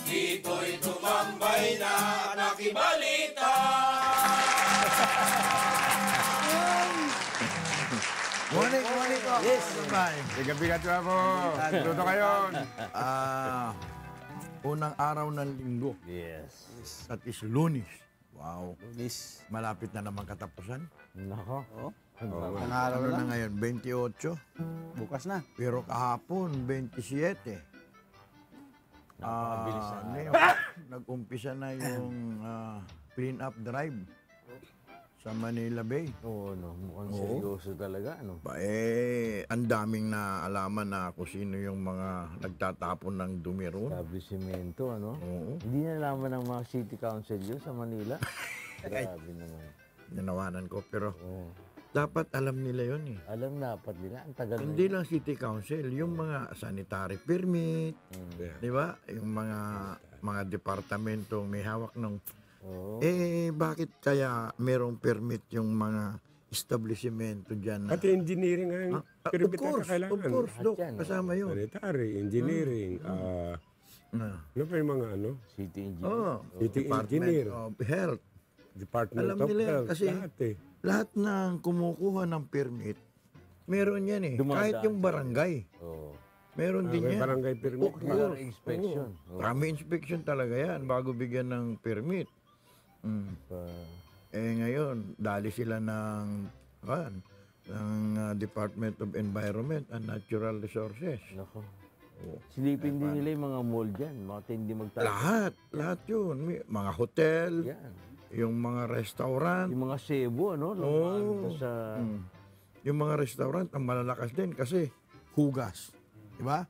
Dito'y tumambay na nakibalita. Morning po. Yes. Bye. Bigat-bigat na po. Tuto kayo. Unang araw ng linggo. Yes. That is Lunes. Wow. Lunis. Malapit na naman katapusan. Nako. Ang araw Ano lang. na ngayon? 28. Bukas na. Pero kahapon, 27. Napakabilis na. Nag-umpisa na yung clean-up drive sa Manila Bay. Oo, no. Mukhang seryoso talaga, ano? Ang daming naalaman na kung sino yung mga nagtatapon ng dumi roon. Establishmento, ano? Oo. Hindi nalaman ng mga city council yun sa Manila. Grabe naman. Nanawanan ko, pero Oo. dapat alam nila yun eh. Alam dapat nila. Ang tagal Hindi lang City Council, yung mga sanitary permit, di ba? Yung mga departamentong may hawak ng... Oo. bakit kaya merong permit yung mga establishmento dyan? Pati engineering ang permit na kailangan. Of course, Dok. Lahat yan, Kasama yun. Sanitary, engineering, ano pa yung mga ano? City engineer. City Department engineer, of Health. Department Alam of nila yan Health, kasi lahat eh. lahat ng kumukuha ng permit, meron yan eh. Dumadaan Kahit yung sa- barangay, Oo. meron din May yan. barangay permit. Fire inspection. Oo. Kami inspection talaga yan bago bigyan ng permit. Ngayon, dali sila ng Department of Environment and Natural Resources. Nako. Silipin din nila yung mga mall dyan. Mga tindi magtayo. Lahat yun. Mga hotel, Yan. yung mga restaurant, Yung mga Cebu, ano? Lumaan sa... yung mga restaurant, ang malalakas din kasi hugas. Diba?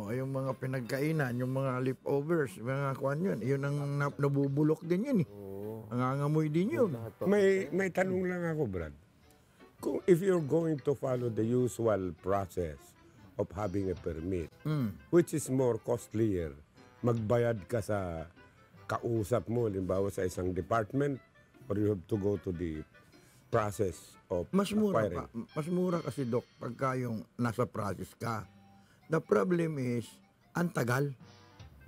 Yung mga pinagkainan, yung mga leftovers, mga kuwan yun. Yun ang nabubulok din yun eh. Nangangamoy din yun. May tanong lang ako, Brad. If you're going to follow the usual process of having a permit, which is more costlier, magbayad ka sa kausap mo, limbawa sa isang department, or you have to go to the process of Mas mura acquiring? Mas mura kasi, Dok, pagka yung nasa process ka. The problem is, ang tagal.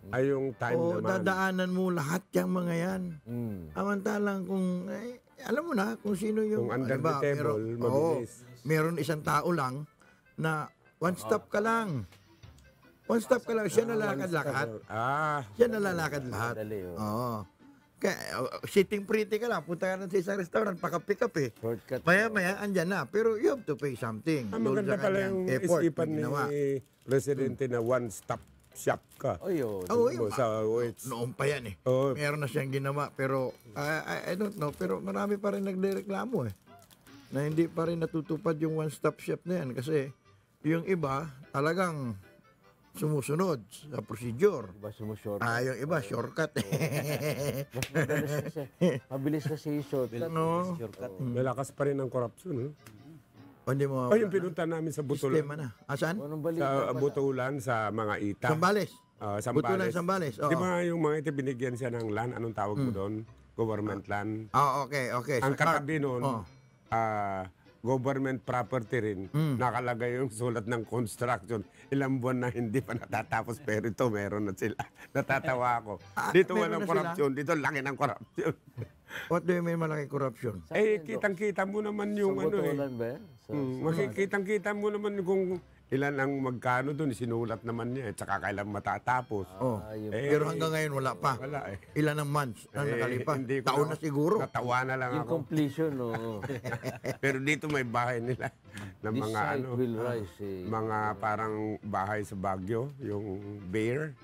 Ay, yung time naman. Dadaanan mo lahat yung mga yan. Amantalang kung, alam mo na kung sino yung... Kung under the table, mabilis. Meron isang tao lang na one stop ka lang. One stop ka lang. Siya nalalakad-lakad. Siya nalalakad lahat. Madali, oo. Oo. Kaya, sitting pretty ka lang. Punta ka na sa isang restaurant, pakapi-kapi. Shortcut. Maya-maya, andyan na. Pero you have to pay something. Ang Doon maganda sa pala kanyang yung effort isipan na ni ginawa. Presidente na one-stop shop ka. O yun. Sa OH. Noon pa yan eh. Oo. Meron na siyang ginawa. Pero, I don't know. Pero marami pa rin nagreklamo eh. Na hindi pa rin natutupad yung one-stop shop na yan. Kasi yung iba talagang sumusunod sa procedure. Diba sumushort? Yung iba, shortcut eh. Mas madalas kasi. Mabilis kasi yung shortcut. No? Malakas pa rin ang korupsyon. Hindi mo... Ay, yung pinunta namin sa Butulan. Sistema na. Asan? Anong Sa balita pala? Butulan, sa mga ita. Sambales. Sambales. Butulan Sambales. Oo. Di ba yung mga ito binigyan siya ng land? Anong tawag mo doon? Government land. Okay. Ang Sa card. katabi noon, government property rin. Nakalagay yung sulat ng construction. Ilang buwan na hindi pa natatapos, pero ito meron na sila. Natatawa ako. Dito meron walang na korupsyon, dito laki ng korupsyon. What do you mean malaki corruption? Kitang-kita mo naman yung Sa ano Botolan ba yan? Makikitang-kita mo naman kung ilan ang magkano doon, sinulat naman niya, tsaka kailan matatapos. Pero hanggang ngayon wala pa. Wala eh. Ilan ang months ang nakalipas? Hindi ko Taon na siguro. Natawa na lang Yung ako. completion, oo. Pero dito may bahay nila ng This mga site ano, will rise. mga parang bahay sa Baguio, yung bear.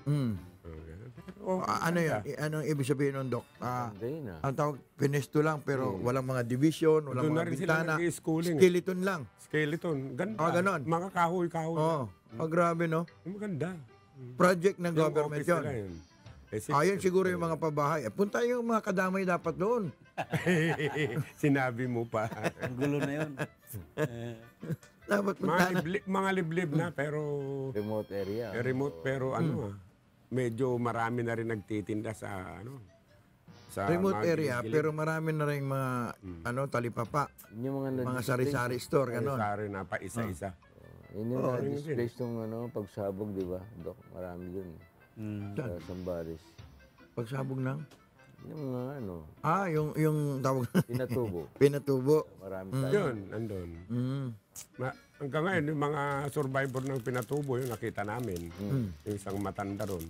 Ano yun? Anong ibig sabihin nun, Dok? Hindi na. Ang tawag, pinesto lang, pero walang mga division, walang Doon na mga rin sila bintana. nag-schooling. Skeleton lang. Skeleton. Ganda. Ganon. Mga kahoy-kahoy. Grabe, no? Maganda. Project ng Yung government office yun. nila yun. Ayun siguro yung mga pabahay. Punta yung mga kadamay dapat doon. Sinabi mo pa. Ang gulo na yun. Dapat punta na. Mga liblib na pero Remote area. remote pero medyo marami na rin nagtitinda sa sa Remote mga area, gilid-gilid. pero marami na rin mga talipapa. Yung mga Sari-sari store, gano'n. Sari na pa isa-isa. Yun yung na-displace ng pagsabog, di ba? Dok, marami dun. Sa Sambaris. Pagsabog ng? Yung mga ano, Yung tawag pinatubo. pinatubo. Marami tayo. Yun, andun. Mm. Hanggang ngayon, yung mga survivor ng pinatubo, yung nakita namin. Yung isang matanda ron.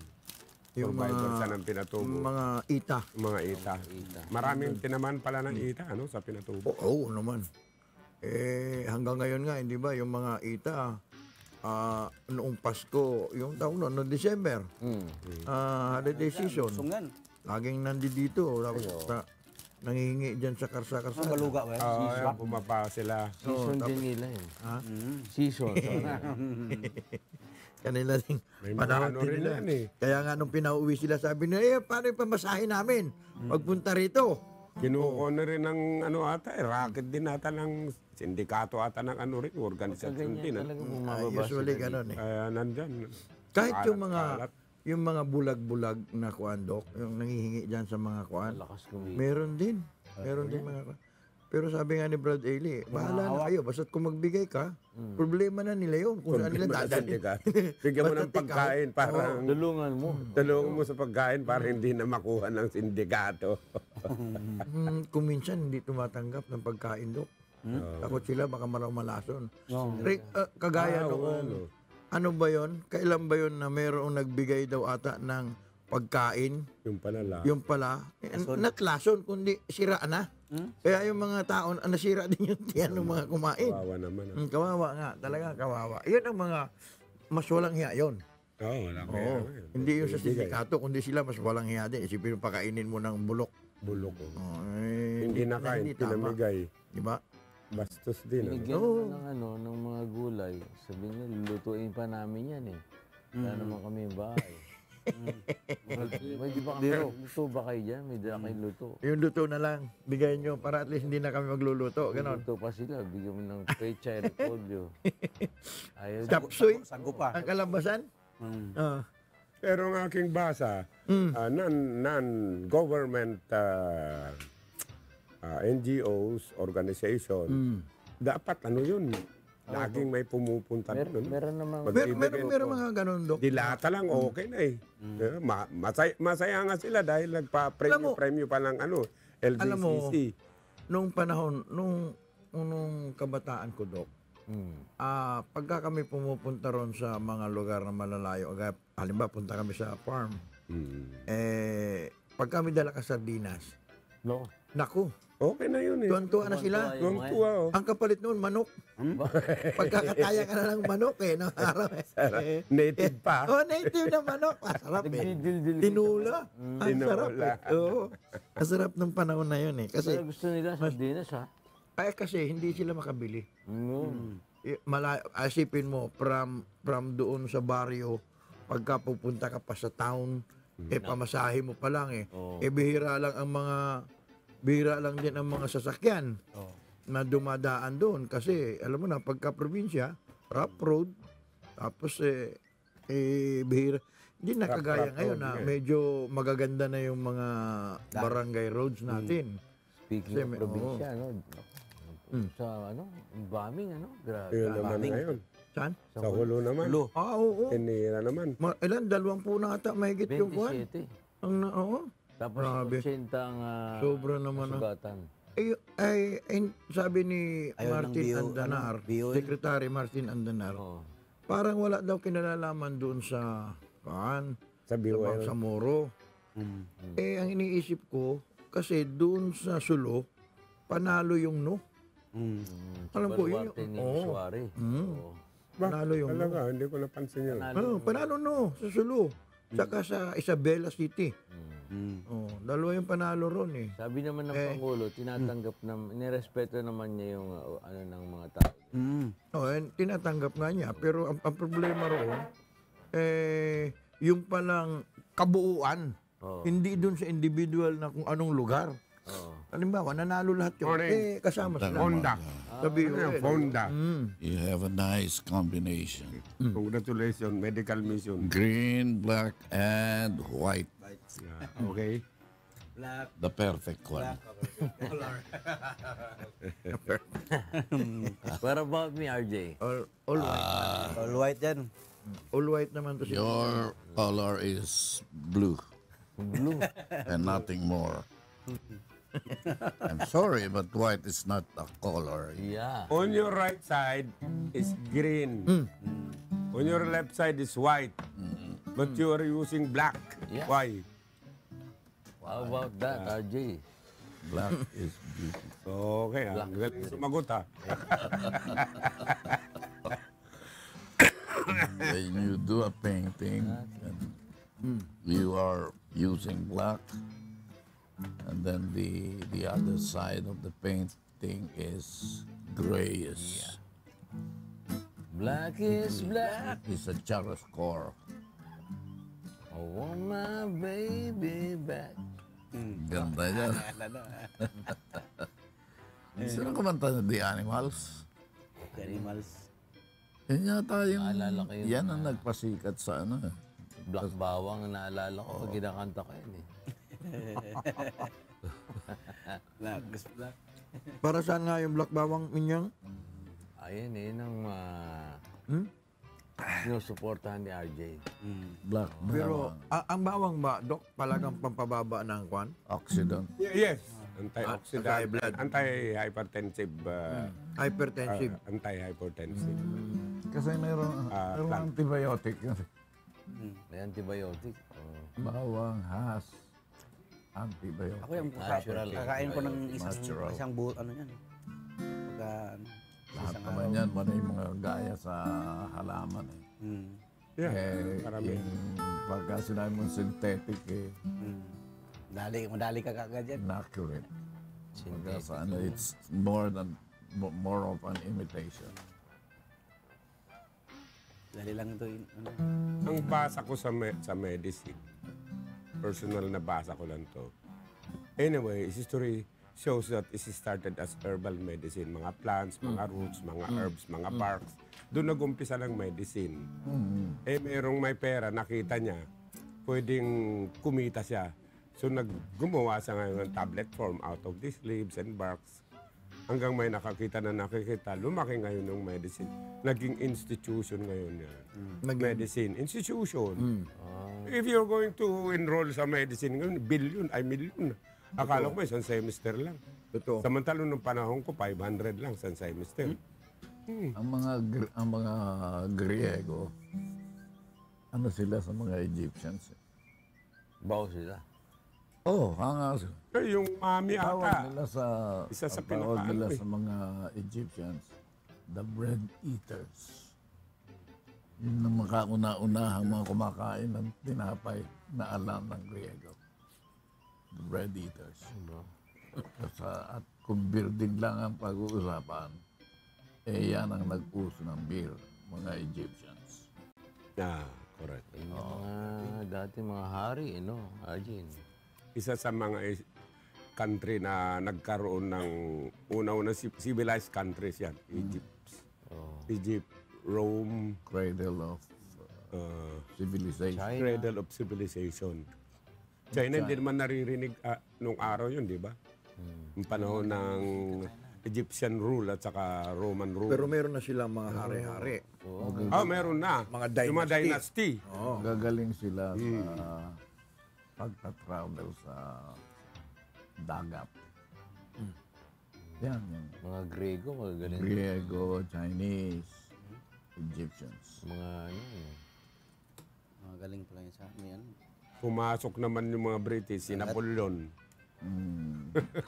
Yung Survivor mga- siya ng pinatubo. Mga ita. Mga ita. Maraming tinaman pala ng ita, ano, sa pinatubo. Oo naman. Hanggang ngayon nga, hindi ba, yung mga ita, noong Pasko, yung taon noong December, holiday season, Sungan. laging nandito. Tapos nangihingi dyan sa Ang karsa-karsa. baluga ba yan? Ayan, bumaba sila. Season din nila yun. Season. Kanila din. May mga Panahon ano din rin nila. yan eh. Kaya nga nung pinauwi sila, sabi nila, paano yung pamasahe namin? Pagpunta rito. Kinuko na rin ng ano ata, racket din ata ng sindikato ata ng ano rin, organisasyon Ganyan din. talaga Ah, bumababa usually sila ganun eh. Kaya nandyan. Kahit yung Kalat. mga bulag-bulag na kuandok, yung nangihingi dyan sa mga kuan, Lakas kumita. meron din. Meron din mga kuan. Pero sabi nga ni Brad Ailey, bahala na kayo. Basta't kung magbigay ka, problema na nila yun. Kung saan nila dadalhin. Bigyan mo ng Basta't ikaw, pagkain parang Tulungan mo. tulungan mo sa pagkain para hindi na makuha ng sindikato. kung minsan hindi tumatanggap ng pagkain, Dok. Takot sila, baka malason. Kagaya noong, ano ba yon? Kailan ba yon na mayroong nagbigay daw ata ng pagkain? Yung palala. Yung pala, not lason, kundi sira na. Kaya yung mga tao, nasira din yung tiyan ng mga kumain. Kawawa naman. Kawawa nga, talaga kawawa. Yun ang mga mas walang hiya yun. Oo, wala Oo. kaya. Hindi yung sa sindikato, kundi sila mas walang hiya din. Isipin mo, pakainin mo ng bulok. Bulok. Oh, Hindi nakain, hindi tama. pinamigay. Di ba? Bastos din. Ano? Binigyan naman ng ano, ng mga gulay. Sabi niya, lulutuin pa namin yan eh. Wala naman kami yung bahay. May di ba kami, luto ba kayo dyan? May dala kayong luto. Yung luto na lang, bigay nyo para at least hindi na kami magluluto. Ganon. Luto pa sila, bigyan mo ng pecha, repolyo. Ayaw. Chapsuy, Sago pa. ang kalabasan. Ah. Pero ang aking basa, non-government NGOs, organization, dapat ano yun, laging may pumupunta doon. Meron naman. Meron mga ganon, Dok. Dilata lang, okay na eh. Masaya nga sila dahil Alam mo- nagpa-premyo pa ng ano, Alam mo, LBCC. nung panahon, nung kabataan ko, Dok, pagka kami pumupunta ron sa mga lugar na malalayo, halimbawa punta kami sa farm, pag kami dala ka sardinas, No. naku, Okay na yun eh. tuwan-tuwa na sila. Tuwang-tuwa oh. Ang kapalit noon, manok. Pagkakataya ka na ng manok no araw Native pa. Oh, native na manok. Masarap eh. Nagdidil-dil. Tinula. Ang sarap Tinula. eh. Oo. Ang sarap ng panahon na yun eh. Kasi, Pero gusto nila sardinas ha. kasi hindi sila makabili. Mm. Asipin mo, from doon sa baryo, pagka pupunta ka pa sa town, pamasahe mo pa lang eh. Bihira lang din ang mga sasakyan na dumadaan doon. Kasi, alam mo na, pagka probinsya, rough road, tapos bihira. Hindi na kagaya rough ngayon road, na yeah. medyo magaganda na yung mga barangay roads natin. Speaking Kasi of may- probinsya, ano, sa ano, bombing, ano, grabe. Yun naman ngayon. Saan? Sa hulo naman. Oo. Tinira naman. Ilan? 20 na ata mahigit yung kuwan. 27. Oo. Tapos Grabe. 80 ang Sobra naman ah. sugatan. Sabi ni Ayaw ng Martin bio, Andanar, bio. Secretary Martin Andanar, Oo. parang wala daw kinalalaman doon sa Sa BOL. sa Moro. Ang iniisip ko, kasi doon sa Sulo, panalo yung no. Alam ko yun. Baluarte ni Oo. Suarez. Oo. Panalo yung no. Talaga, hindi ko napansin yun. Panalo no, sa Sulo. Saka sa Isabela City. Dalawa yung panalo ron eh. Sabi naman ng Pangulo, tinatanggap naman, nirespeto naman niya yung ano ng mga tao. Tinatanggap nga niya. Pero ang problema roon, yung palang kabuuan, hindi dun sa individual na kung anong lugar. Halimbawa, nanalo lahat yun. Kasama sila. Honda. Sabi Ano yung Honda? You have a nice combination. Congratulations, medical mission. Green, black, and white. Yeah, okay. The perfect one. What about me, RJ? All white. All white yan. All white naman to si Your color is blue Blue. and nothing more. I'm sorry, but white is not a color. Yeah. On your right side is green. On your left side is white. But you are using black. Yeah. Why? How about that, RJ? Black is beautiful. Okay, ang galing sumagot ha. When you do a painting, and you are using black, and then the other side of the painting is grayish. Black is black. It's a chiaroscuro. I want my baby back. Ganda yan. Sino kumanta ng The Animals? Animals. Yan yata yung... Naalala ko yun. Yan ang nagpasikat sa ano. Black Bawang, naalala ko pag kinakanta ko yun eh. Black is black. Para saan nga yung black bawang minyang? Ayun eh, nang sinusuportahan ni RJ. Black Pero bawang. ang bawang ba, Dok, talagang pampababa ng kwan? Oxidant. Yes. Antioxidant. anti-blood. Anti-hypertensive. Hypertensive. Anti-hypertensive. Kasi mayroong plant. antibiotic. May antibiotic. Oh. Bawang has antibiotic. Ako yung Natural. kakain ko ng Natural. isang buo, ano yan. Pagka, Lahat isang naman araw. yan, pati yung mga gaya sa halaman. Yeah, Yung pagka sinabi mong synthetic, Madali ka kagad yan. inaccurate. Pagka sa ano, it's more of an imitation. Dali lang ito. Ano. Ang basa ko sa medicine, personal na basa ko lang to. Anyway, history shows that it started as herbal medicine. Mga plants, mga roots, mga herbs, mga barks. Doon nag-umpisa ng medicine. Merong may pera, nakita niya, pwedeng kumita siya. So gumawa siya ngayon ng tablet form out of these leaves and barks. Hanggang may nakakita, lumaki ngayon ng medicine. Naging institution ngayon yan. Medicine, institution. If you're going to enroll sa medicine ngayon, million. Akala ko isang semester lang. Totoo. Samantala nung panahon ko, 500 lang isang semester. Ang mga Griego, ano sila sa mga Egyptians? Bawo sila. Oh, hanga. Yung mami Tawag ata. nila sa Isa sa ang tawag pinaka- nila ano eh. sa mga Egyptians, the bread eaters. Yung makauna-unahang mga kumakain ng tinapay na alam ng Griego. The bread eaters. At kung beer din lang ang pag-uusapan, yan ang nag-uso ng beer, mga Egyptians. Correct. Yung mga dati mga hari, RJ. Isa sa mga country na nagkaroon ng una-una civilized countries yan. Egypt, Rome, Cradle of civilization. China. cradle of civilization. China, hindi naman naririnig nung araw yun, di ba? Yung panahon ng Egyptian rule at saka Roman rule. Pero meron na silang mga hari-hari. Meron na. Mga Yung mga dynasty. Gagaling sila sa pagta-travel sa dagat. Yan, yung Mga Grego, magagaling. Griego, Chinese, Egyptians. Mga Magaling pala yun sa amin. Pumasok naman yung mga British, si Napoleon,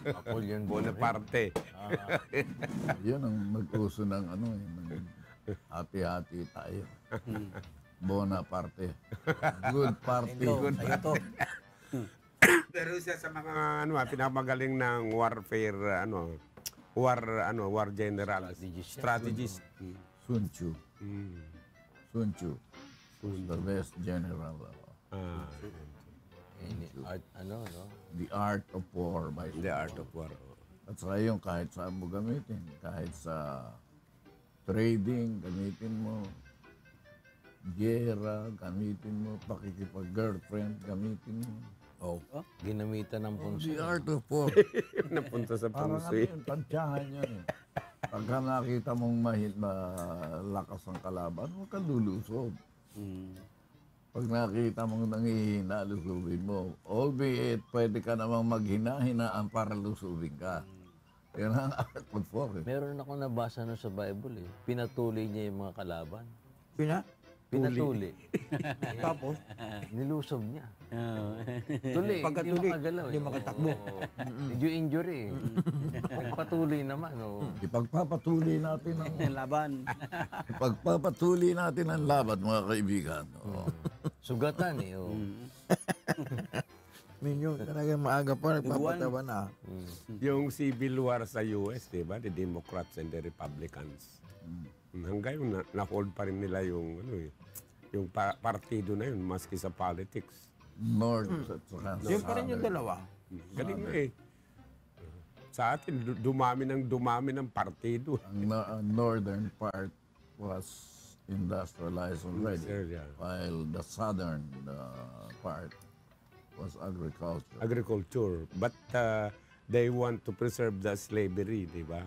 Napoleon Bonaparte. Yun ang nag-uso ng ng hati-hati tayo. Bonaparte. Good party. Sa'yo to. Pero siya sa mga pinamagaling ng warfare, war general, strategist. Sun Tzu. Sun Tzu. The best general. art, The Art of War by The Art of War. At saka yung kahit saan mo gamitin. Kahit sa trading, gamitin mo. Gera, gamitin mo. Pakikipag-girlfriend, gamitin mo. ginamitan ng punso. The Art of War. Napunta sa Parang ano Punsoy. yun, tansyahan yun eh. Pagka nakita mong malakas ang kalaban, huwag ka lulusog. Pag nakita mong nangihina, lusubin mo. Albeit, pwede ka namang maghina-hinaan para lusubin ka. Yan ang Artful 4. Meron ako nabasa na sa Bible eh. Pinatuloy niya yung mga kalaban. Pinatuli. Tapos, Nilusob niya. Tuli, Pagkatuli, hindi makagalaw. hindi makatakbo. Medyo injury. Pagpatuloy naman. Ipagpapatuloy natin ang Laban. ipagpapatuloy natin ang laban, mga kaibigan. Sugatan eh. Minyo, talagang maaga pa, nagpapatawa na. Yung civil war sa US, di ba? The Democrats and the Republicans. Hanggang yung na-hold pa rin nila yung, yung partido na yun, maski sa politics. North at saka Yun pa rin yung dalawa. Galing na eh. Sa atin, dumami ng partido. ang northern part was industrialized already, Sir, yeah. while the southern part was agriculture. Agriculture. But they want to preserve the slavery, di ba?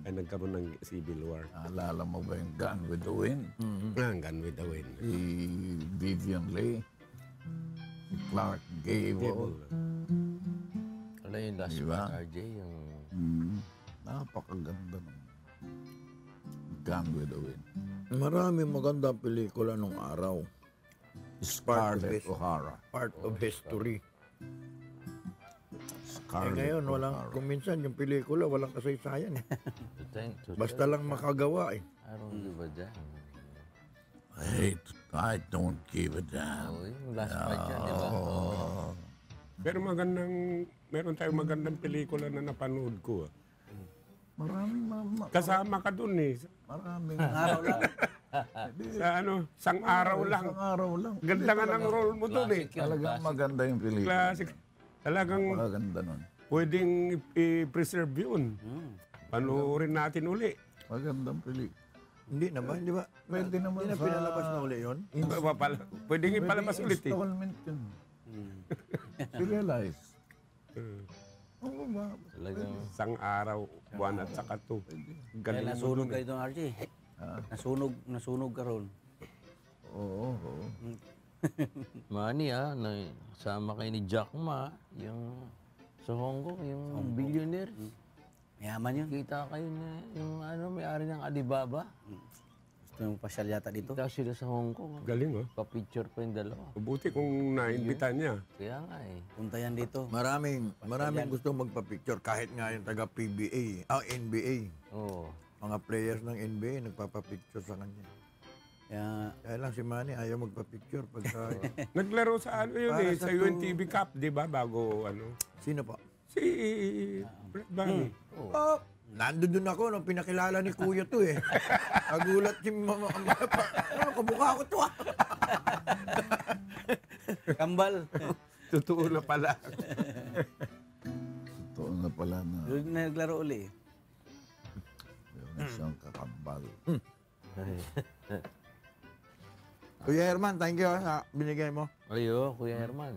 Kaya nagkaroon ng civil war. Alala mo ba yung Gone with the Wind? Hanggang with the wind. Si Vivian Leigh, si Clark Gable. Wala yung last Diba? RJ, yung... Napakaganda ng Gone with the Wind. Marami magandang pelikula nung araw. Scarlett O'Hara. Part of history. Scarlett Ngayon, walang, O'Hara. kung minsan yung pelikula, walang kasaysayan. to Basta lang makagawa eh. I don't give a damn. I don't give a damn. Yung last fight yan, di ba? Pero meron tayong magandang pelikula na napanood ko. Maraming Kasama ka dun eh. maraming Araw lang. Sa sang araw lang. isang araw lang. Ganda nga ng role mo dun eh. Classic yun, Talagang classic. maganda yung pelikula. Classic. Talagang Maganda nun. pwedeng i-preserve yun. Panoorin natin uli. Magandang pelikula. Hindi naman, di ba? Pwede naman Hindi na sa... pinalabas na uli yun. Pwedeng ipalabas ulit eh. Installment yun. Serialize. Oo ba? Talagang... Sang araw, buwan at saka to. Kaya Galing mo nasunog dun eh. kayo doon, RJ. Nasunog ka ron. Oo. Money sama kayo ni Jack Ma, yung sa Hong Kong, yung billionaire. Mayaman yun. Kita kayo na yung may-ari ng Alibaba. Gusto yung pasyal yata dito. Kita sila sa Hong Kong. Galing oh. Pa-picture pa yung dalawa. Mabuti kung naimbita niya. Kaya nga eh. Punta yan dito. Maraming gusto magpa-picture kahit nga yung taga PBA, NBA. Oo. Mga players ng NBA nagpapa-picture sa kanya. Kaya lang si Manny ayaw magpa-picture pagka... Naglaro sa yun Para eh, sa sa UNTV Cup, di ba? Bago Sino pa? Si Brett Bunny. Oh, nandun dun ako nung pinakilala ni Kuya to eh. Nagulat si mama. Kamukha ko to ah. Kambal. Totoo na pala. Totoo na pala na Naglaro uli. yung isang kakambal. Kuya Herman, thank you sa binigay mo. Ayo, Kuya Herman.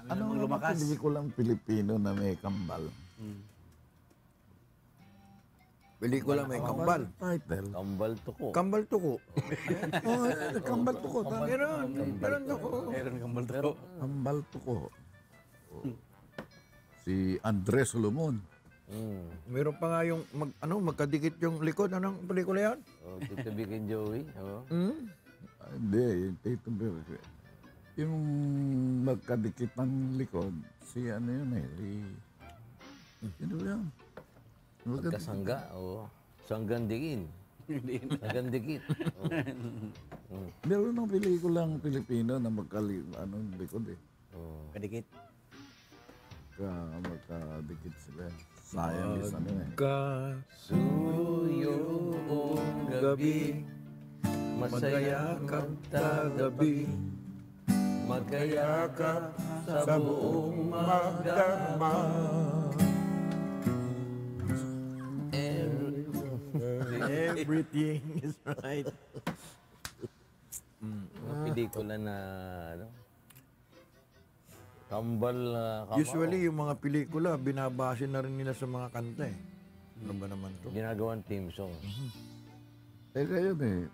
Ano ang pelikulang Pilipino na may kambal? Pelikula may kambal. Title? Kambal to ko. Kambal tuko. Oh, kambal tuko. Meron tuko. Meron kambal to. Kambal tuko. Si Andres Solomon. Meron pa nga yung magkadikit yung likod. Anong pelikula yan? Tito Vic and Joey. Oo. Hindi, yung Tito Berge. Yung magkadikit ng likod, si ano yun eh, sino yan? Magkasangga. Oo. Sanggandikin. Sanggandigit. Meron ng pelikulang Pilipino na likod eh. Kadikit. Magkadikit sila. Scientist ano eh. Suyo ang gabi, masayakap tagabi, magkayakap sa buong magdarma. Everything is right. Mga pelikula na kambal. Usually yung mga pelikula, binabase na rin nila sa mga kanta eh. Ano ba naman to? Ginagawang theme song. Teka yun eh,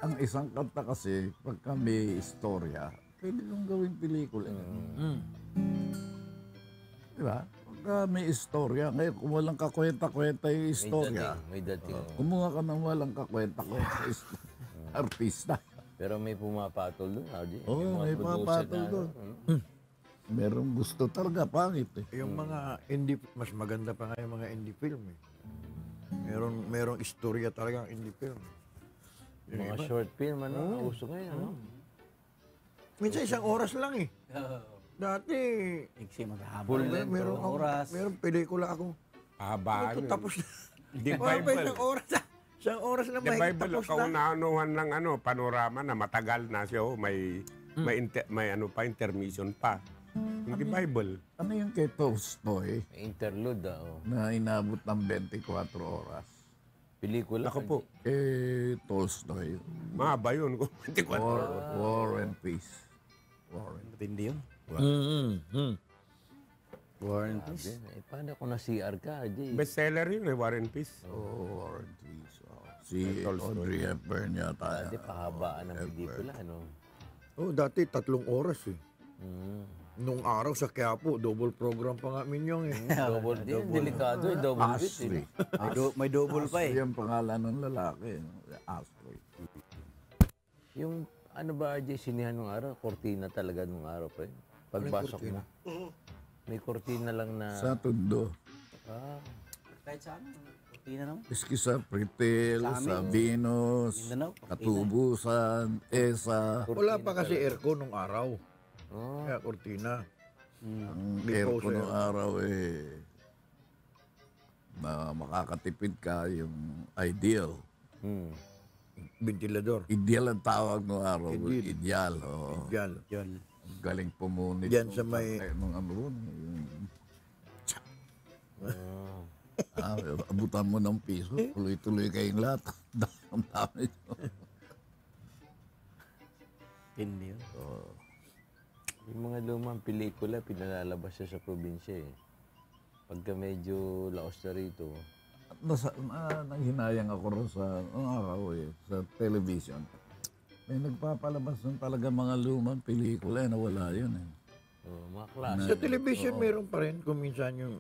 ang isang kanta kasi, pagka may istorya, pwede kong gawing pelikula. Di ba? Pagka may istorya, ngayon kung walang kakwenta-kwenta yung istorya, May dating. kumuha ka ng walang kakwenta-kwenta artista. Pero may pumapatol doon, RJ. Oo, Yung mga may producer pumapatol na, doon. ano, Merong gusto talaga, pangit eh. Yung mga indie, mas maganda pa nga yung mga indie film eh. Merong istorya talaga ang indie film. Mga short film, ano, uso ngayon, ano? Minsan 1 oras lang eh. Dati, Iksi maghahaba. Full ng length, dalawang oras. merong pelikula ako. Haba. Ito, tapos na. The Wala pa Bible. 1 oras. 1 oras na The may Bible, tapos na. kaunahanuhan ng panorama na matagal na siya. May ano pa, intermission pa. Yung The Bible. Ano yung kay Tolstoy May interlude, na inabot ng 24 oras? Pelikula. Ako po, Tolstoy, mahaba yun. 24 War and Peace. War and Matindi yun. War and Peace. Eh, paano kung na-CR ka, RJ? Bestseller yun War and Peace. War and Peace. Si Audrey Hepburn yata. Dati pahabaan ng pelikula, ano? Oh, dati 3 oras eh. Nung araw sa Quiapo, double program pa nga Minyong eh. Double, delikado eh, double bit Ashley. eh. May double pa eh. Ashley ang pangalan ng lalaki. Ashley. Yung, ano ba, RJ, sinihan nung araw? Kortina talaga nung araw pa yun. Pagbasok mo. May kortina lang na... Sa Tondo. Kahit sa amin. Kortina naman. Iski sa Pritil, sa Venus, Mindanao. Katubusan, ESA. Wala pa kasi aircon nung araw. Oh, Kaya kortina. Ang Before aircon sir. ng araw na makakatipid ka yung ideal. Ventilador. Ideal ang tawag ng araw. Ideal. Oh. Yan. Yun. Galing pumunit. Diyan sa may- Nung ano yun, abutan mo ng piso, tuloy-tuloy kayong lahat. Ang dami nyo. Hindi yun. yung mga lumang pelikula, pinalalabas siya sa probinsya eh. Pagka medyo laos na rito, Nanghinayang ako rin sa araw sa television. May nagpapalabas ng talaga mga lumang pelikula na wala yun eh. mga klase. Sa television meron pa rin kung minsan yung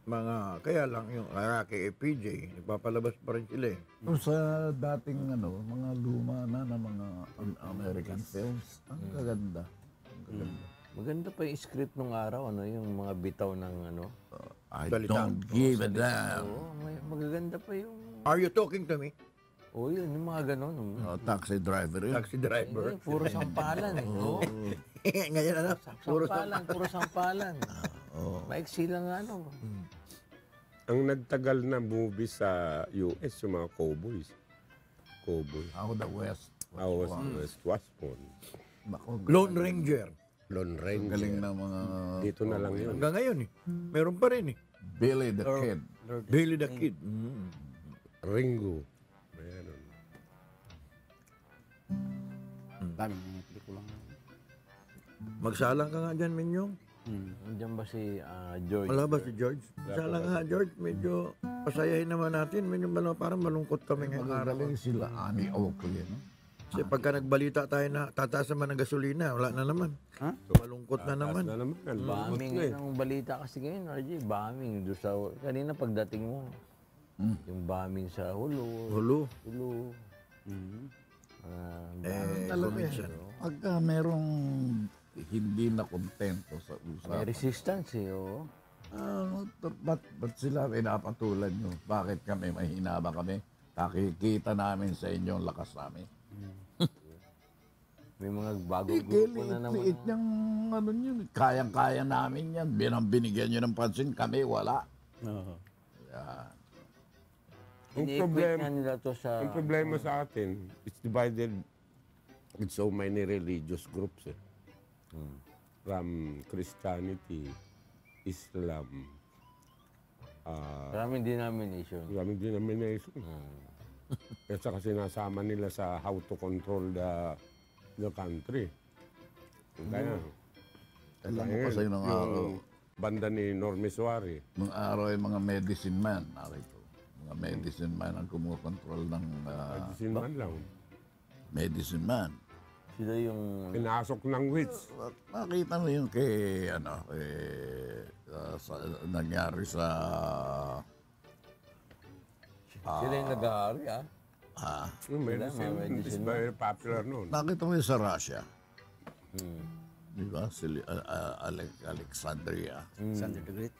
mga, kaya lang yung kay FPJ, nagpapalabas pa rin sila eh. Pero sa dating mga luma na mga American films, ang kaganda. Ang kaganda. Maganda pa yung script nung araw, ano, yung mga bitaw ng ano. I Salita. don't give a damn. Oo, magaganda pa yung... Are you talking to me? Oo, yun, yung mga ganon. Taxi driver yun. Taxi driver. Puro sampalan eh. Oo. Ngayon ano? Puro Puro sampalan. Maiksi lang ano. Ang nagtagal na movie sa US, yung mga cowboys. Ako the West. West Washburn. Nako, Lone Ranger. Lone galing Ranger. na mga Dito na lang yun. Hanggang ngayon eh. Meron pa rin eh. Billy the Kid. Billy the Kid. Ringo. Meron. Dami mga pelikula. Magsalang ka nga dyan, Minyong. Andiyan ba si George? Wala ba si George? Magsalang nga, George. Medyo pasayahin naman natin. Medyo parang malungkot kami ngayong araw. Magagaling sila, Annie Oakley. No? Kasi pagka nagbalita tayo na tataas naman ng gasolina, wala na naman. Ha? Malungkot na naman. Na naman. Bombing ang balita kasi ngayon, RJ. Bombing. Doon sa, kanina pagdating mo, yung bombing sa Hulo. Alam mo yan, pagka merong hindi na kontento sa May usapan, resistance eh, oo. ba't sila pinapatulan nyo? Bakit kami, mahina ba kami? Nakikita namin sa inyo ang lakas namin. May mga bagong grupo na naman. Liit niyang yun. Kayang-kaya namin yan. Binigyan nyo ng pansin, kami wala. Oo. Yan. Ang Ini-equate problema- nga nila to sa... Ang problema sa atin, it's divided with so many religious groups. Eh. From Christianity, Islam, Maraming denomination. maraming denomination. Kasi sinasama nila sa how to control the country. Kaya, Alam mo kasi nung araw, banda ni Norme Suarez, nung araw ay mga medicine man, narito. Mga medicine man ang kumukontrol ng medicine man lang. medicine man. Sila yung Pinasok ng witch. Nakita mo yung kay, nangyari sa, sila yung nag-aari, ah. Yung medicine mga is medicine very popular noon. nakita mo yung sa Russia. Di ba? Si Alexandria. Alexander the Great.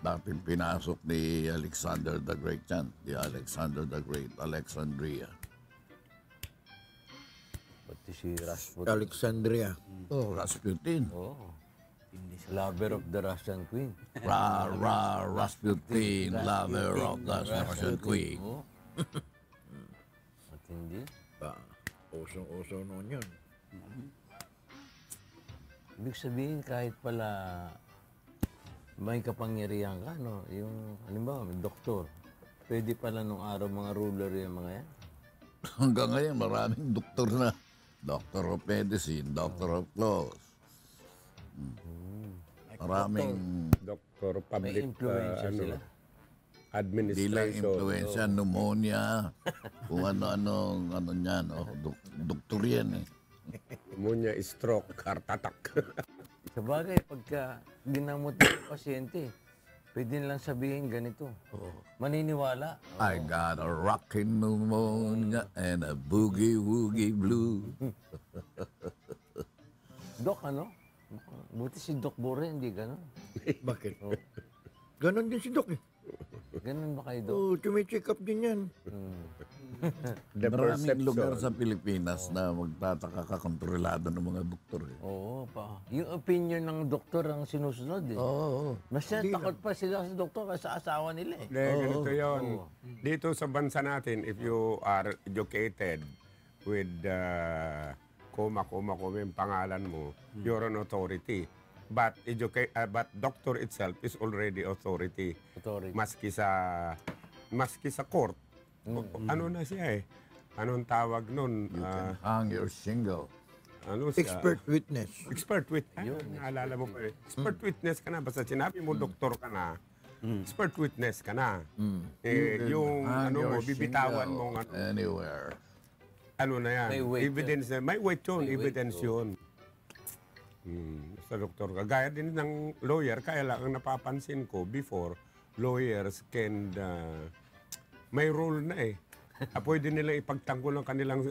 Dating pinasok ni Alexander the Great yan. Di Alexander the Great, Alexandria. Pati si Rasputin. Alexandria. Oh, Rasputin. Oh. Lover of the Russian Queen. Rasputin, lover of the Russian Queen. Oh. Matindi. Usong-uso noon yun. Ibig sabihin, kahit pala may kapangyarihan ka, no? Yung, halimbawa, may doktor. Pwede pala nung araw mga ruler yung mga yan. Hanggang ngayon, maraming doktor na. Doctor of Medicine, Doctor of Laws. Maraming, Doctor May Public influensya sila. di lang Administration. influensya, pneumonia, kung ano-anong, ano yan, doktor yan eh. Pneumonia, stroke, heart attack. Sa bagay, pagka ginamot ng pasyente, pwede nilang sabihin ganito. Maniniwala. I got a rockin' pneumonia and a boogie-woogie blue. Dok, ano? Buti si Doc Bore, hindi gano'n. Bakit? Ganon din si Doc eh. Ganun ba kayo, Doc? Oh, tumicheck up din yan. The Maraming lugar perception. sa Pilipinas na magtataka ka kontrolado ng mga doktor eh. Oo, pa. Yung opinion ng doktor ang sinusunod eh. Oo. Mas takot pa sila sa doktor kaysa sa asawa nila eh. Hindi, ganito yun. Dito sa bansa natin, if you are educated with koma yung pangalan mo, you're an authority. But doctor itself is already authority. Authority. Maski sa court. Ano na siya eh? Anong tawag nun? Hang your shingle. Ano siya? Expert witness. Expert witness. Naalala mo pa eh. Expert witness ka na. Basta sinabi mo doktor ka na, expert witness ka na. Yung Hang ano mo, your bibitawan shingle mo anywhere. ano na yan. May weight Evidence na. May weight yun. May weight, Evidence yun. Sa doktor ka. Gaya din ng lawyer, kaya lang ang napapansin ko before, lawyers can, may role na eh. Pwede nila ipagtanggol ang kanilang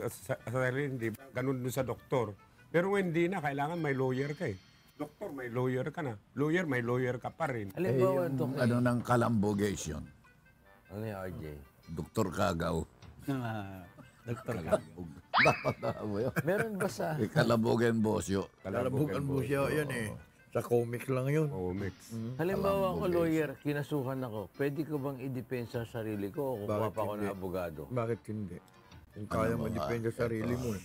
sarili, di ba? Ganun din sa doktor. Pero hindi na, kailangan may lawyer ka eh. Doktor, may lawyer ka na. Lawyer, may lawyer ka pa rin. Halimbawa, Doc, Ano ng kalambogation? ano yung RJ? Doktor Kagaw. Doktor ka. Dapat na mo yun. Meron ba sa... Kalambogen Bosyo. Lalabukan mo siya yan eh. Sa comics lang yun. Oh, mix. Halimbawa ako lawyer, kinasuhan ako. Pwede ko bang idepensa sa sarili ko o kukuha Bakit pa ako ng hindi? abogado? Bakit hindi? Kung kaya mo depende sa sarili mo eh.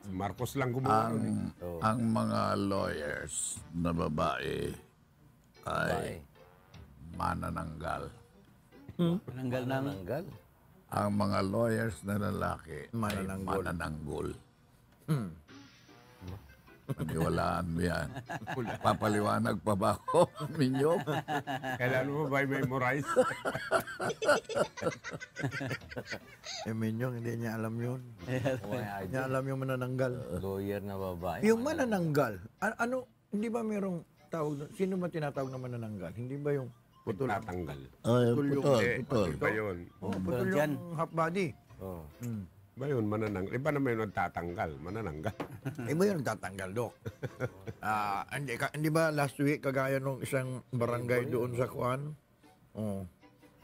Si Marcos lang gumawa nun eh. Ang mga lawyers na babae ay manananggal. Nanggal ng Nanggal. Ang mga lawyers na lalaki Manananggol. ay manananggol. Paniwalaan mo yan. Papaliwanag pa ba ako, Minyo? Kailan mo ba memorize? Minyong, hindi niya alam yun. O kaya RJ, Niya alam yung manananggal. lawyer na babae. Yung manananggal, ano, hindi ba merong tawag doon? Sino ba tinatawag na manananggal? Hindi ba yung putol? Tatanggal. Ay, Putol yung- putol, Eh, putol. iba yun. Oh, putol Dyan. yung half body. Oh. Iba yun, manananggal. Iba naman yung nagtatanggal, manananggal. Iba yung tatanggal, Dok. Hindi ba last week, kagaya nung isang barangay doon sa Kuan? Oh,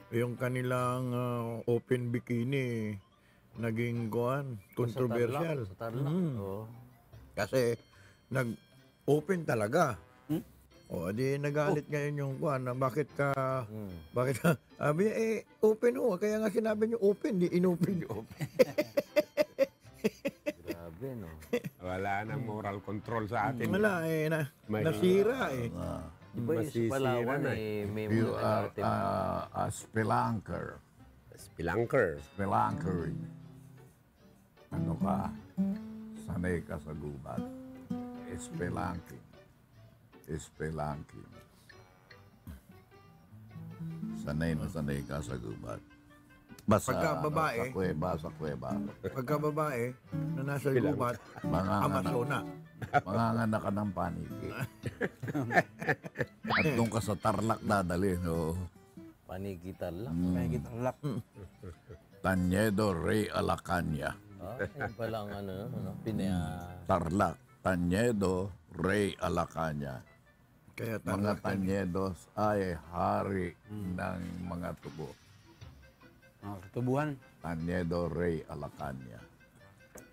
yung kanilang open bikini, naging Kuan, controversial. Sa Tarlac. Oo. Kasi nag-open talaga. O, di nagalit ngayon yung Kuan na bakit ka, sabi niya, open ho. Kaya nga sinabi niyo open, di inopen. Grabe, no? Wala nang moral control sa atin. Wala nasira eh. Iba yung sa Masisira Palawan na eh, may You mga are nag-arte. a spelunker. Spelunker. Spelunkery. Ano ka? Sanay ka sa gubat. Spelunking. Spelunking. Sanay na sanay ka sa gubat. Basta Pagka babae, sa kuweba. pagka babae na nasa gubat, Amazona. Manganganak ka ng paniki. At doon ka sa Tarlac dadalhin. Oh. Panigitan lang. May gitarlak. Tanyedo Rey Alacanya. Yun palang ano, Tarlac. Tanyedo Rey Alacanya. Kaya Mga Tanyedos ay hari ng mga tubo. Mga katubuhan. Tanyedo Rey Alacanya.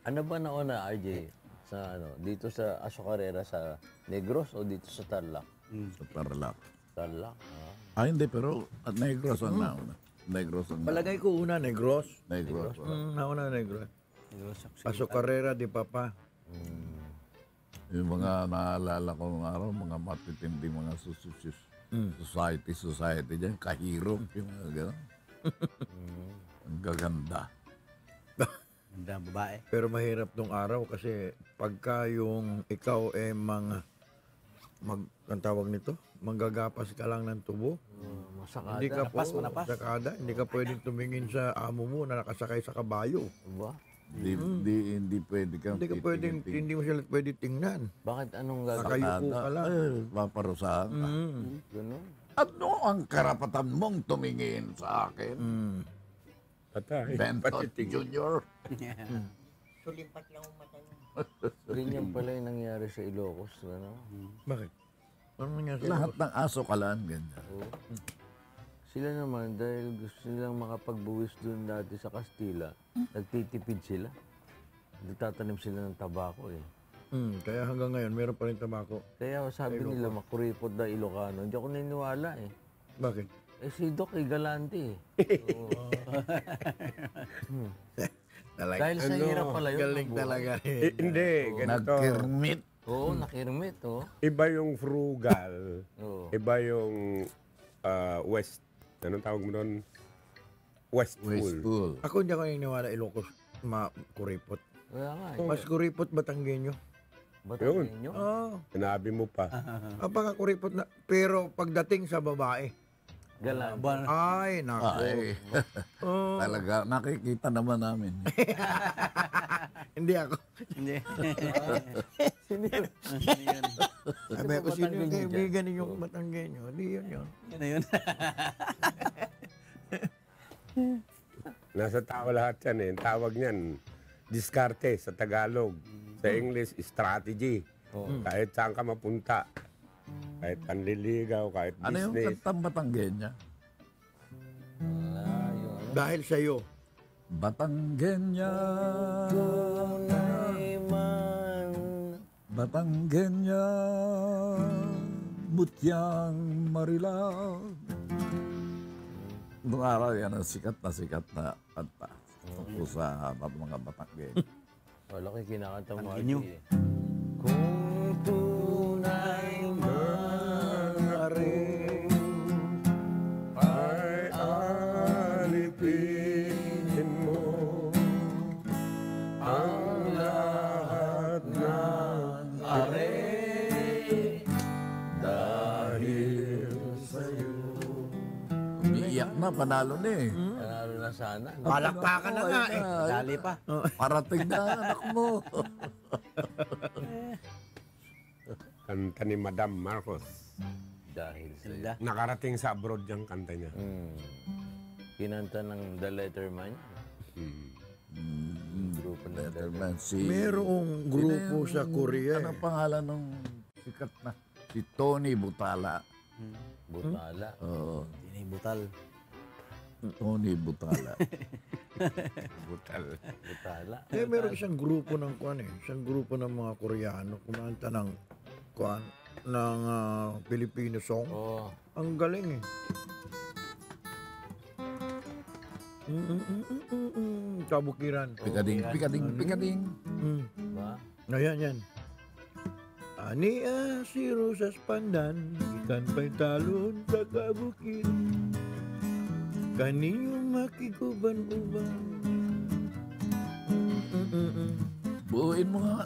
Ano ba nauna, RJ? Sa ano, dito sa Asocarera sa Negros o dito sa Tarlac? Sa Tarlac. Tarlac. Hindi, pero at Negros ang nauna. Negros ang nauna. palagay ko una, Negros. Negros. Nauna, Negros. Negros. Paso Carrera di Papa. Yung mga naalala ko ng araw, mga matitindi mga society dyan, kahirap yung mga gano'n. Ang gaganda. Ganda babae. Pero mahirap tong araw kasi pagka yung ikaw ang tawag nito, manggagapas ka lang ng tubo. Masakada. Hindi ka Manapas, manapas. sakada, hindi ka pwedeng tumingin sa amo mo na nakasakay sa kabayo. Ba? Hindi pwede kang Hindi ka pwedeng, hindi mo sila pwede tingnan. Bakit anong gagawin? Nakayuko ka lang. Paparusahan ka. Ganun. Ano ang karapatan mong tumingin sa akin? Patay. Benton Jr. Ganyan pala yung nangyari sa Ilocos. Ano? Bakit? Ano nangyari sa Lahat ng aso kalan, ganyan. Sila naman, dahil gusto nilang makapagbuwis doon dati sa Kastila, nagtitipid sila. Nagtatanim sila ng tabako eh. Kaya hanggang ngayon, meron pa rin tabako. Kaya sabi nila, makuripot na Ilocano. Hindi ako naniniwala eh. Bakit? Eh si Doc ay galante eh. Talaga. Dahil sa hirap pala yun. Galing ang buhay. talaga. Hindi, ganito. Nagkirmit. Oo, nakirmit oh. Iba yung frugal. Oo. Iba yung west. Anong tawag mo doon? Westful. Wasteful. Ako hindi ako naniniwala Ilocos kuripot. Kaya nga eh. Mas kuripot Batanggenyo. Ba't nyo? Oo. Sinabi mo pa. Baka kuripot na. Pero pagdating sa babae, Galante. ay, nako. Ay, Oh, talaga, nakikita naman namin. hindi ako. Hindi. Sabi ko, sino yung kaibigan ninyong Batanggenyo? Hindi yun yun. Yan na yun. Nasa tao lahat yan eh. Ang tawag niyan, diskarte sa Tagalog. Sa English, strategy. Kahit saan ka mapunta. Kahit panliligaw, kahit Ano yung business. kantang Batanggenya? Dahil sa'yo. Batanggenya. Batanggenya. Butyang Marilag. Noong araw yan ang sikat na kanta. Tungkol sa mga Batanggenya. Wala ko yung kinakanta mo. Pangginyo. RJ, eh. Kung tunay Ay alipin mo ang lahat ng Dahil sa'yo. Umiiyak na, panalo na eh. Panalo na sana. Palakpakan na nga eh. Dali pa. Parating na anak mo. kanta ni Madam Marcos. Dahil sa Ganda. Nakarating sa abroad yung kanta niya. kinanta ng The Letterman. Grupo ng Letterman, si... Merong grupo sa Korea eh. Anong pangalan ng sikat na? Si Tony Butala. Butala. Oo, Dinibutal. Tony Butala. Butal. Butala. Eh, meron isang grupo ng kuan eh. Isang grupo ng mga Koreano kumanta ng kuan ng Filipino song. Oo. Ang galing eh. Kabukiran. Pikading. Ba? Ayan, yan. Ania si Rosas Pandan, ikan pa'y talon sa kabukiran. Kaniyong makikuban-uban. Buuin mo nga.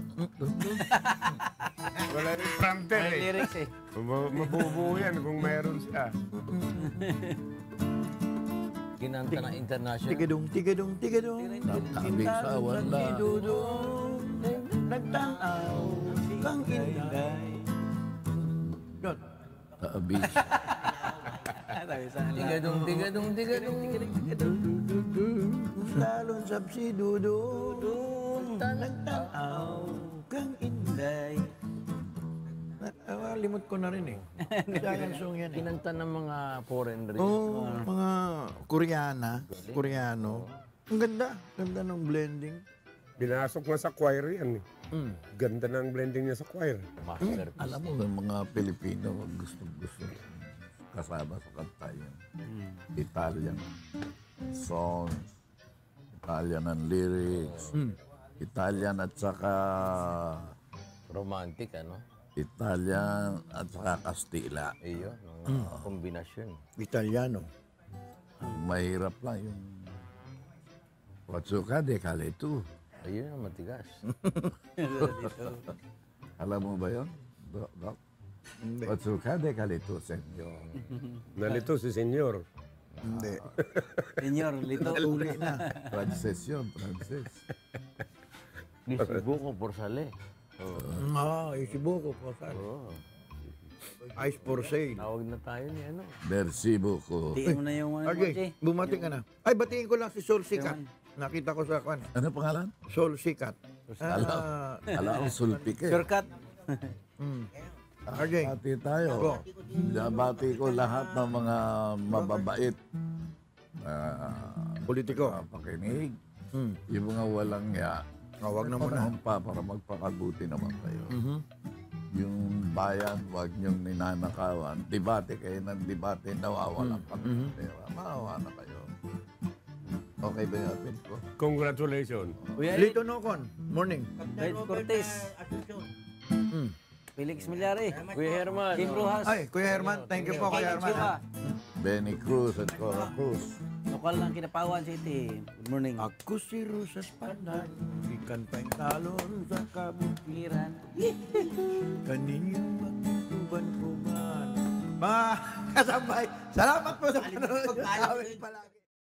Wala yung prompter May eh. lyrics eh. Mabubuo yan kung meron siya. Kinanta na international. Tigadong, tigadong, tigadong. Natabi sa wala. Dudong, nagtanaw, kang inday. Yun. Tabi. Tigadong, tigadong, tigadong. Lalong sab si Dudong, nagtanaw, kang inday. Limot ko na rin eh. Sayang song yan eh. Kinanta ng mga foreign rin. Oo, mga Koreano. Ang ganda. Ganda ng blending. Binasok nga sa choir yan. Ganda ng blending niya sa choir. Master. Alam mo, yung mga Pilipino gusto kasama sa kanta yan. Italian songs, Italian ang lyrics, Italian at saka Romantic, ano? Italian at saka Kastila. Iyo, ng kombinasyon. Italiano. Mahirap lang yung Watsuka de Kaletu. Ayun ang matigas. Alam mo ba yun? Doc? Watsuka de Kaletu, senyor. Nalito si senyor. Hindi. Senyor, lito. Uli na. Frances yun, Frances. Lisibuko, Porsale. Oo, isibuko po sa Oo. Ice for sale. Tawag na tayo ni ano. Merci beaucoup. Tiin mo na yung ano, Okay, bumati ka na. Ay, batiin ko lang si Sol Sikat. Nakita ko sa kwan. Ano pangalan? Sol Sikat. Alam ko sulpike. Shortcut. Okay. Bati tayo. Go. Bati ko lahat ng mga mababait na Politiko. pakinig. Yung mga walang ya. Wag na muna. Panahon pa para magpakabuti naman kayo. Yung bayan, wag niyong ninanakawan. Debate kayo ng debate, nawawalan pa ng pera. Maawa na kayo. Okay ba yung apel ko? Congratulations. Kuya Lito Nocon. Morning. Ed Cortez. Felix Milyari. Kuya Herman. Kim Rojas. Ay, Kuya Herman. Thank you po, Kuya Herman. Chua. Benny Cruz at Cora Cruz. Lokal ng Kinapawan City. Good morning. Ako si Rosas Panay, ikan pa'y talon sa kabutiran. Kaninyong magtuban-tuban. Mga kasabay, salamat po sa panonood. Amin palagi.